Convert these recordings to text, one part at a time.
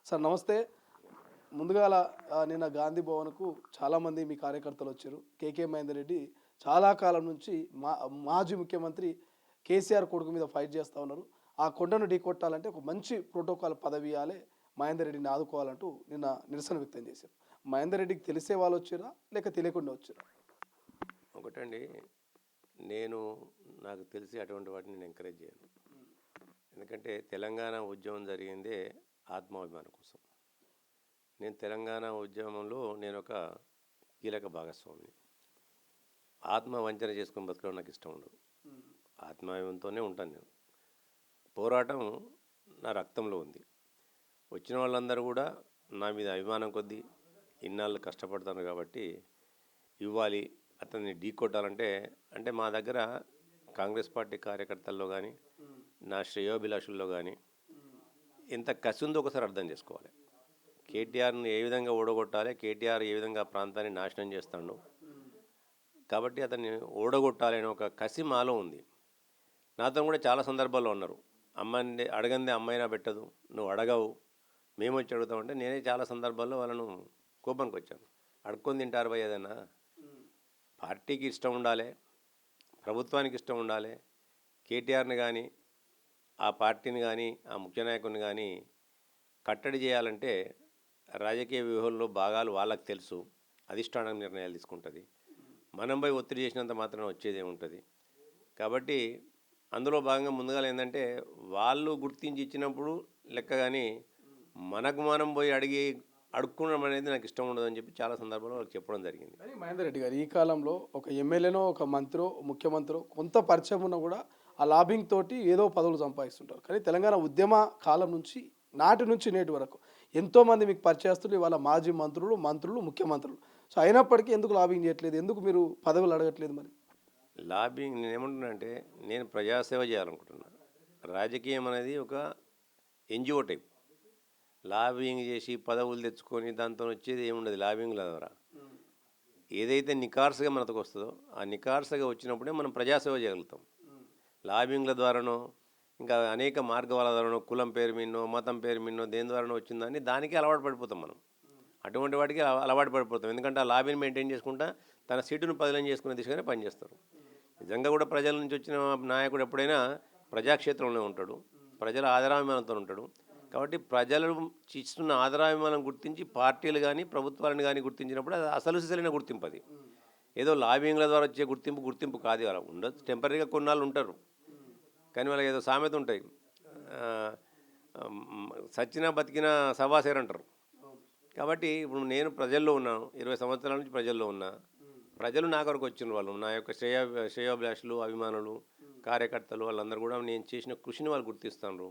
Sir నమస్తే. ముందుగాల నిన్న గాంధీ భవన్‌కు చాలామంది మీ కార్యకర్తలు వచ్చారు. కేకే మహేందర్ రెడ్డి చాలా కాలం నుంచి మాజీ ముఖ్యమంత్రి కేసీఆర్ కొడుకు మీద ఫైట్ చేస్తా ఉన్నారు. ఆ కొండను ఢీకొట్టాలంటే ఒక మంచి ప్రోటోకాల్ పదవి ఇయ్యాలే, మహేందర్ రెడ్డిని ఆదుకోవాలంటూ నిన్న నిరసన వ్యక్తం చేశారు. మహేందర్ రెడ్డికి తెలిసే వాళ్ళు వచ్చారా? లేక తెలియకుండా వచ్చారా? ఒకటండి, నేను నాకు తెలిసి అటువంటి వాటిని నేను ఎంకరేజ్ చేయను. ఎందుకంటే తెలంగాణ ఉద్యమం జరిగిందే ఆత్మాభిమానం కోసం. నేను తెలంగాణ ఉద్యమంలో నేను ఒక కీలక భాగస్వామిని. ఆత్మ వంచన చేసుకుని బతకడం నాకు ఇష్టం ఉండదు. ఆత్మాభిమానంతోనే ఉంటాను నేను. పోరాటం నా రక్తంలో ఉంది. వచ్చిన వాళ్ళందరూ కూడా నా మీద అభిమానం కొద్దీ ఇన్నాళ్ళు కష్టపడతాను కాబట్టి ఇవ్వాలి, అతన్ని ఢీకొట్టాలంటే అంటే మా దగ్గర కాంగ్రెస్ పార్టీ కార్యకర్తల్లో కానీ నా శ్రేయోభిలాషుల్లో కానీ ఎంత కసి ఉందో ఒకసారి అర్థం చేసుకోవాలి. కేటీఆర్ని ఏ విధంగా ఓడగొట్టాలి, కేటీఆర్ ఏ విధంగా ఆ ప్రాంతాన్ని నాశనం చేస్తాడు, కాబట్టి అతన్ని ఓడగొట్టాలి అనే ఒక కసి మాలో ఉంది. నాతో కూడా చాలా సందర్భాల్లో ఉన్నారు, అమ్మాయిని అడగందే అమ్మాయినా పెట్టదు, నువ్వు అడగవు, మేము వచ్చి అడుగుతామంటే నేనే చాలా సందర్భాల్లో వాళ్ళను కోపానికి వచ్చాను. అడుక్కొని తింటారు భయ్, ఏదైనా పార్టీకి ఇష్టం ఉండాలి, ప్రభుత్వానికి ఇష్టం ఉండాలి. కేటీఆర్ని కానీ ఆ పార్టీని కానీ ఆ ముఖ్య నాయకుడిని కానీ కట్టడి చేయాలంటే రాజకీయ వ్యూహంలో భాగాలు వాళ్ళకి తెలుసు, అధిష్టానం నిర్ణయాలు తీసుకుంటుంది. మనం పోయి ఒత్తిడి చేసినంత మాత్రం వచ్చేది ఏముంటుంది. కాబట్టి అందులో భాగంగా ముందుగా ఏంటంటే వాళ్ళు గుర్తించి ఇచ్చినప్పుడు లెక్క, కానీ మనకు మనం పోయి అడుక్కోవడం అనేది నాకు ఇష్టం ఉండదని చెప్పి చాలా సందర్భాల్లో వాళ్ళకి చెప్పడం జరిగింది. కానీ మహేందర్ రెడ్డి గారు ఈ కాలంలో ఒక ఎమ్మెల్యేనో ఒక మంత్రో ముఖ్యమంత్రో కొంత పరిచయం ఉన్నా కూడా ఆ లాబింగ్ తోటి ఏదో పదవులు సంపాదిస్తుంటారు. కానీ తెలంగాణ ఉద్యమ కాలం నుంచి నాటి నుంచి నేటి వరకు ఎంతోమంది మీకు పరిచయస్తులు ఇవాళ మాజీ మంత్రులు, ముఖ్యమంత్రులు. సో అయినప్పటికీ ఎందుకు లాబింగ్ చేయట్లేదు? ఎందుకు మీరు పదవులు అడగట్లేదు? మరి లాబింగ్ నేను ఏమంటున్నానంటే, నేను ప్రజాసేవ చేయాలనుకుంటున్నాను. రాజకీయం అనేది ఒక ఎన్జిఓ టైప్. లాబింగ్ చేసి పదవులు తెచ్చుకొని దాంతో వచ్చేది ఏముండదు లాబింగ్ల ద్వారా. ఏదైతే నికార్సుగా మనకు వస్తుందో ఆ నికార్సుగా వచ్చినప్పుడే మనం ప్రజాసేవ చేయగలుగుతాం. లాబింగ్ల ద్వారానో ఇంకా అనేక మార్గాల ద్వారానో, కులం పేరు మీదనో, మతం పేరు మీదనో, దేని ద్వారానో వచ్చిందని దానికి అలవాటు పడిపోతాం మనం. అటువంటి వాటికి అలవాటు పడిపోతాం. ఎందుకంటే ఆ లాబీని మెయింటైన్ చేసుకుంటా తన సీటును పదిలం చేసుకునే దిశగానే పనిచేస్తారు. నిజంగా కూడా ప్రజల నుంచి వచ్చిన నాయకుడు ఎప్పుడైనా ప్రజాక్షేత్రంలో ఉంటాడు, ప్రజల ఆదరాభిమానంతో ఉంటాడు. కాబట్టి ప్రజలు ఇస్తున్న ఆదరాభిమానం గుర్తించి పార్టీలు కానీ ప్రభుత్వాలను కానీ గుర్తించినప్పుడు అది అసలు సిసలైన గుర్తింపు. అది ఏదో లాబింగ్ల ద్వారా వచ్చే గుర్తింపు కాదు. అలా ఉండదు, టెంపరీగా కొన్నాళ్ళు ఉంటారు. కానీ వాళ్ళకి ఏదో సామెత ఉంటాయి, సచ్చినా బతికినా సవాసేరు అంటారు. కాబట్టి ఇప్పుడు నేను ప్రజల్లో ఉన్నాను, 20 సంవత్సరాల నుంచి ప్రజల్లో ఉన్నా. ప్రజలు నా కొరకు వచ్చిన వాళ్ళు, నా యొక్క శ్రేయోభిలాషులు, అభిమానులు, కార్యకర్తలు, వాళ్ళందరూ కూడా నేను చేసిన కృషిని వాళ్ళు గుర్తిస్తున్నారు.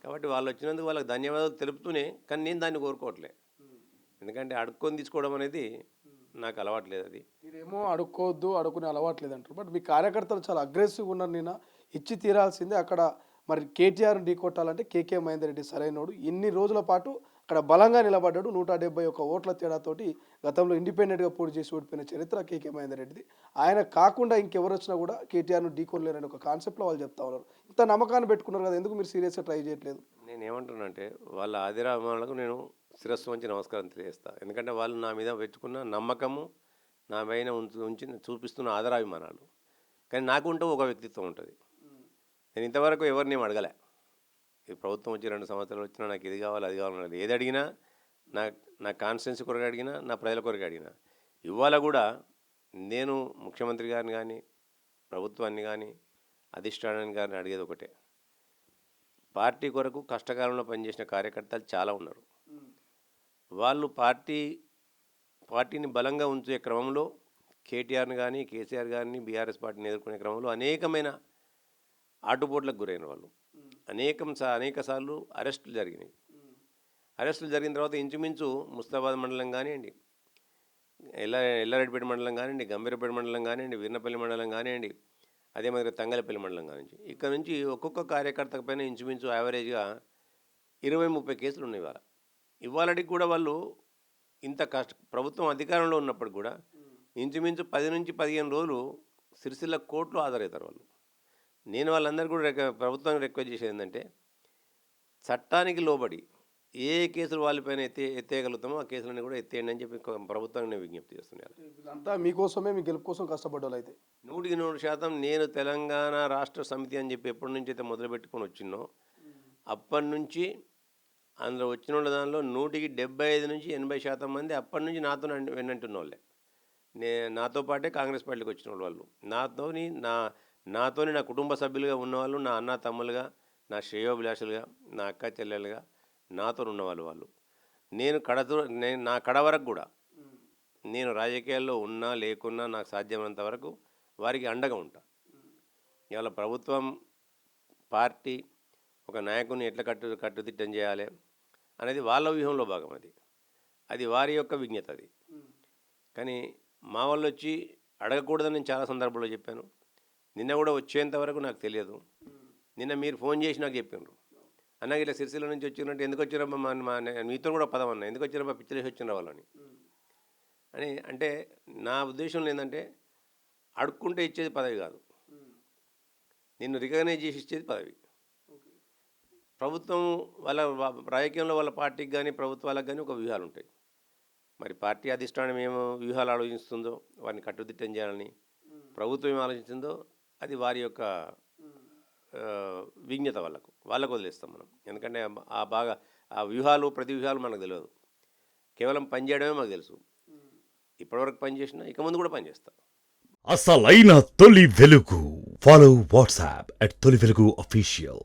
కాబట్టి వాళ్ళు వచ్చినందుకు వాళ్ళకి ధన్యవాదాలు తెలుపుతూనే, కానీ నేను దాన్ని కోరుకోవట్లే. ఎందుకంటే అడుక్కొని తీసుకోవడం అనేది నాకు అలవాట్లేదు. అది మీరేమో అడుక్కోవద్దు, అడుక్కునే అలవాట్లేదు అంటారు. బట్ మీ కార్యకర్తలు చాలా అగ్రెసివ్గా ఉన్నారు. నిన్న ఇచ్చి తీరాల్సిందే. అక్కడ మరి కేటీఆర్ని ఢీకొట్టాలంటే కేకే మహేందర్ రెడ్డి సరైనోడు. ఇన్ని రోజుల పాటు అక్కడ బలంగా నిలబడ్డాడు. 171 ఓట్ల తేడాతోటి గతంలో ఇండిపెండెంట్గా పోటీ చేసి ఓడిపోయిన చరిత్ర కేకే మహేందర్ రెడ్డిది. ఆయన కాకుండా ఇంకెవరు వచ్చినా కూడా కేటీఆర్ను ఢీకొనలేరని ఒక కాన్సెప్ట్లో వాళ్ళు చెప్తా ఉన్నారు. ఇంత నమ్మకాన్ని పెట్టుకున్నారు కదా, ఎందుకు మీరు సీరియస్గా ట్రై చేయట్లేదు? నేను ఏమంటున్నానంటే, వాళ్ళ ఆదిరాభిమానులకు నేను శిరస్సు వంచి నమస్కారం తెలియజేస్తాను. ఎందుకంటే వాళ్ళు నా మీద పెట్టుకున్న నమ్మకము, నా పైన ఉంచి చూపిస్తున్న ఆదరాభిమానాలు. కానీ నాకు ఉంటూ ఒక వ్యక్తిత్వం ఉంటుంది. నేను ఇంతవరకు ఎవరిని అడగలే. ఈ ప్రభుత్వం వచ్చి 2 సంవత్సరాలు వచ్చినా నాకు ఇది కావాలి, అది కావాలి, ఏది అడిగినా నా కాన్స్టిట్యున్సీ కొరకు అడిగినా, నా ప్రజల కొరకు అడిగినా. ఇవాళ కూడా నేను ముఖ్యమంత్రి గారిని కానీ, ప్రభుత్వాన్ని కానీ, అధిష్టానాన్ని కానీ అడిగేది ఒకటే. పార్టీ కొరకు కష్టకాలంలో పనిచేసిన కార్యకర్తలు చాలా ఉన్నారు. వాళ్ళు పార్టీని బలంగా ఉంచే క్రమంలో కేటీఆర్ని కానీ, కేసీఆర్ గారిని, బీఆర్ఎస్ పార్టీని ఎదుర్కొనే క్రమంలో అనేకమైన ఆటుపోట్లకు గురైన వాళ్ళు. అనేక సార్లు అరెస్టులు జరిగినాయి. అరెస్టులు జరిగిన తర్వాత ఇంచుమించు ముస్తాబాద్ మండలం కానివ్వండి, ఎల్లారెడ్డిపేట మండలం కానివ్వండి, గంభీరపేట మండలం కానివ్వండి, వీర్నపల్లి మండలం కానివ్వండి, అదే మాదిరి తంగలపల్లి మండలం కానించి ఇక్కడ నుంచి ఒక్కొక్క కార్యకర్త పైన ఇంచుమించు యావరేజ్గా 20-30 కేసులు ఉన్నాయి. ఇవాళకి కూడా వాళ్ళు ఇంత ప్రభుత్వం అధికారంలో ఉన్నప్పుడు కూడా ఇంచుమించు 10 నుంచి 15 రోజులు సిరిసిల్ల కోర్టులో హాజరవుతారు వాళ్ళు. నేను వాళ్ళందరూ కూడా ప్రభుత్వానికి రిక్వెస్ట్ చేసేది ఏంటంటే, చట్టానికి లోబడి ఏ కేసులు వాళ్ళపైన ఎత్తేయగలుగుతామో ఆ కేసులన్నీ కూడా ఎత్తేయండి అని చెప్పి ప్రభుత్వానికి నేను విజ్ఞప్తి చేస్తున్నాను. ఇదంతా మీకోసమే, మీ గెలుపు కోసం కష్టపడ్డారు అయితే. 100% నేను తెలంగాణ రాష్ట్ర సమితి అని చెప్పి ఎప్పటి నుంచి అయితే మొదలుపెట్టుకొని వచ్చినో అప్పటి నుంచి అందులో వచ్చిన వాళ్ళ దానిలో 175 నుంచి 80% మంది అప్పటి నుంచి నాతో వెన్నంటున్న వాళ్ళే. నాతో పాటే కాంగ్రెస్ పార్టీకి వచ్చిన వాళ్ళు, నాతోని నా కుటుంబ సభ్యులుగా ఉన్నవాళ్ళు, నా అన్న తమ్ములుగా, నా శ్రేయోభిలాషులుగా, నా అక్క చెల్లెలుగా నాతో ఉన్నవాళ్ళు వాళ్ళు. నా కడ వరకు కూడా నేను రాజకీయాల్లో ఉన్నా లేకున్నా నాకు సాధ్యమైనంత వరకు వారికి అండగా ఉంటా. ఇవాళ ప్రభుత్వం, పార్టీ ఒక నాయకుని ఎట్లా కట్టుదిట్టం చేయాలి అనేది వాళ్ళ వ్యూహంలో భాగం. అది వారి యొక్క విజ్ఞత. అది కానీ మా వాళ్ళు వచ్చి అడగకూడదని నేను చాలా సందర్భాల్లో చెప్పాను. నిన్న కూడా వచ్చేంత వరకు నాకు తెలియదు. నిన్న మీరు ఫోన్ చేసి నాకు చెప్పిండ్రు, అన్న ఇట్లా సిరిసిల్ల నుంచి వచ్చినట్టు, ఎందుకు వచ్చిరమ్మా, మీతో కూడా పదం అన్న, ఎందుకు వచ్చిరమ్మా పిచ్చలేసి వచ్చిన వాళ్ళని అని. అంటే నా ఉద్దేశంలో ఏంటంటే అడుక్కుంటే ఇచ్చేది పదవి కాదు, నిన్ను రికగ్నైజ్ చేసి ఇచ్చేది పదవి. ప్రభుత్వం వాళ్ళ రాజకీయంలో వాళ్ళ పార్టీకి కానీ ప్రభుత్వాలకు కానీ ఒక వ్యూహాలు ఉంటాయి. మరి పార్టీ అధిష్టానం ఏమో వ్యూహాలు ఆలోచిస్తుందో వారిని కట్టుదిట్టం చేయాలని, ప్రభుత్వం ఏం ఆలోచిస్తుందో అది వారి యొక్క విజ్ఞత వాళ్ళకు వదిలేస్తాం మనం. ఎందుకంటే ఆ వ్యూహాలు, ప్రతి వ్యూహాలు మనకు తెలియదు. కేవలం పనిచేయడమే మాకు తెలుసు. ఇప్పటివరకు పనిచేసినా ఇక ముందు కూడా పనిచేస్తా. అసలైన తొలి వెలుగు. ఫాలో వాట్సాప్ @తొలి వెలుగు official.